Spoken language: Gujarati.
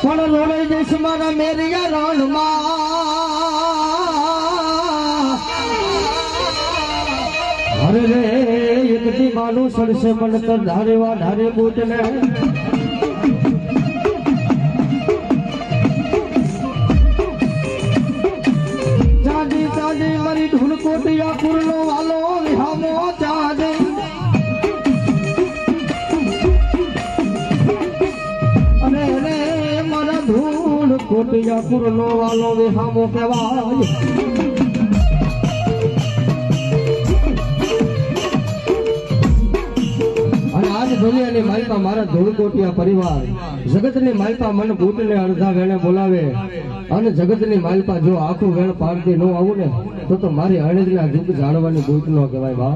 પણ લોડે જઈશ મારા મેરિયા રણમાં અરે રે એકથી માનું સડશે પણ તો ધારેવા ધારે બૂટને ચાંદી ચાંદી મારી ઢૂલ કોટિયા પૂરનો વાલો વિહામો ચાંદી અરે રે મારા ઢૂલ કોટિયા પૂરનો વાલો વિહામો કહેવાય દુનિયાની માલપા મારા ધૂળકોટિયા પરિવાર જગતની માલપા મન ભૂતને અડધા વેણે બોલાવે અને જગતની માલપા જો આખું વેણ પાડતી ન આવું ને તો મારી અણજના દુઃખ જાણવાની ભૂત ન કહેવાય બા।